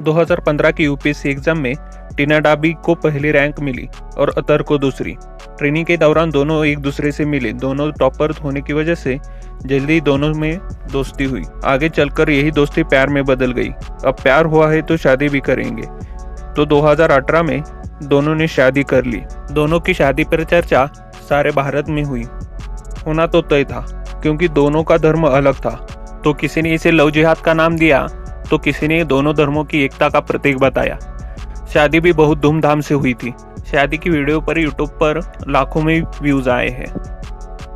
2015 की UPSC exam में टीना डाबी को पहली रैंक मिली और अतर को दूसरी। ट्रेनिंग के दौरान दोनों एक दूसरे से मिले। दोनों टॉपर होने की वजह से जल्दी दोनों में दोस्ती हुई। आगे चलकर यही दोस्ती प्यार में बदल गई। अब प्यार हुआ है तो शादी भी करेंगे। तो 2018 में दोनों ने शादी कर ली। दोनों की शादी पर चर्चा सारे भारत में हुई। होना तो तय था क्योंकि दोनों का धर्म अलग था। तो किसी ने इसे लव जिहाद का नाम दिया तो किसी ने दोनों धर्मों की एकता का प्रतीक बताया। शादी भी बहुत धूमधाम से हुई थी। शादी की वीडियो पर यूट्यूब पर लाखों में व्यूज आए हैं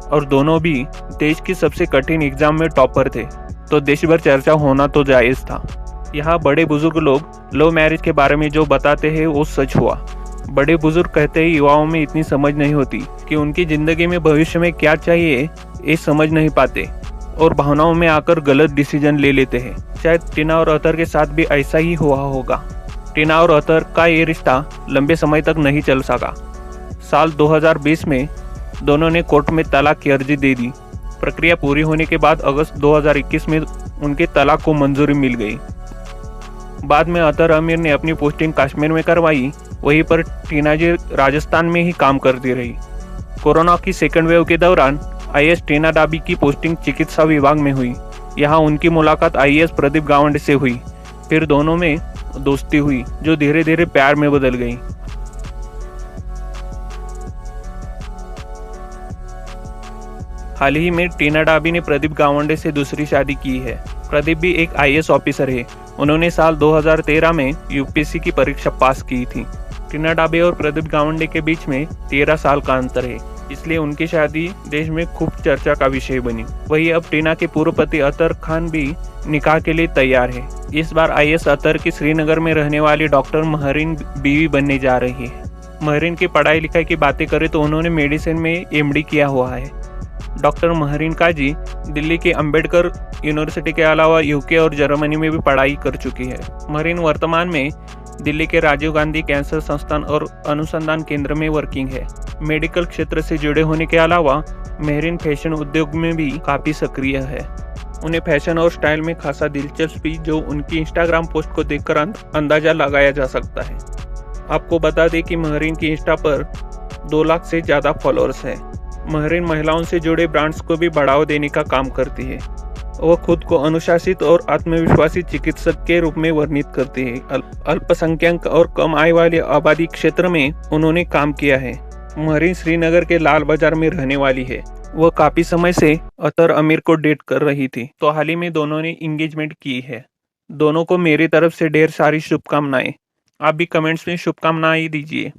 और दोनों भी देश की सबसे कठिन एग्जाम में टॉपर थे। तो देश भर चर्चा होना तो जायज था। यहाँ बड़े बुजुर्ग लोग लव मैरिज के बारे में जो बताते हैं वो सच हुआ। बड़े बुजुर्ग कहते हैं युवाओं में इतनी समझ नहीं होती कि उनकी जिंदगी में भविष्य में क्या चाहिए ये समझ नहीं पाते और भावनाओं में आकर गलत डिसीजन ले लेते हैं। शायद टीना और अतर के साथ भी ऐसा ही हुआ होगा। टीना और अतर का ये रिश्ता लंबे समय तक नहीं चल सका। साल 2020 में दोनों ने कोर्ट में तलाक की अर्जी दे दी। प्रक्रिया पूरी होने के बाद अगस्त 2021 में उनके तलाक को मंजूरी मिल गई। बाद में अतर आमिर ने अपनी पोस्टिंग कश्मीर में करवाई। वहीं पर टीना जी राजस्थान में ही काम करती रही। कोरोना की सेकेंड वेव के दौरान आईएएस टीना डाबी की पोस्टिंग चिकित्सा विभाग में हुई। यहाँ उनकी मुलाकात आईएएस प्रदीप गावंडे से हुई। फिर दोनों में दोस्ती हुई जो धीरे धीरे प्यार में बदल गई। हाल ही में टीना डाबी ने प्रदीप गावंडे से दूसरी शादी की है। प्रदीप भी एक आईएएस ऑफिसर है। उन्होंने साल 2013 में यूपीएससी की परीक्षा पास की थी। टीना डाबी और प्रदीप गावंडे के बीच में 13 साल का अंतर है, इसलिए उनकी शादी देश में खूब चर्चा का विषय बनी। वहीं अब टीना के पूर्व पति अतर खान भी निकाह के लिए तैयार है। इस बार आईएएस अतर की श्रीनगर में रहने वाली डॉक्टर महरीन बीवी बनने जा रही है। महरीन की पढ़ाई लिखाई की बातें करें तो उन्होंने मेडिसिन में एमडी किया हुआ है। डॉक्टर महरीन काजी दिल्ली के अंबेडकर यूनिवर्सिटी के अलावा यूके और जर्मनी में भी पढ़ाई कर चुकी है। महरीन वर्तमान में दिल्ली के राजीव गांधी कैंसर संस्थान और अनुसंधान केंद्र में वर्किंग है। मेडिकल क्षेत्र से जुड़े होने के अलावा महरीन फैशन उद्योग में भी काफ़ी सक्रिय है। उन्हें फैशन और स्टाइल में खासा दिलचस्पी जो उनकी इंस्टाग्राम पोस्ट को देखकर अंदाजा लगाया जा सकता है। आपको बता दें कि महरीन की इंस्टा पर 2 लाख से ज़्यादा फॉलोअर्स हैं। महरीन महिलाओं से जुड़े ब्रांड्स को भी बढ़ावा देने का काम करती है। वह खुद को अनुशासित और आत्मविश्वासी चिकित्सक के रूप में वर्णित करती है। अल्पसंख्यक और कम आय वाले आबादी क्षेत्र में उन्होंने काम किया है। महरीन श्रीनगर के लाल बाजार में रहने वाली है। वह काफी समय से अतर आमिर को डेट कर रही थी, तो हाल ही में दोनों ने एंगेजमेंट की है। दोनों को मेरी तरफ से ढेर सारी शुभकामनाएं। आप भी कमेंट्स में शुभकामनाएं दीजिए।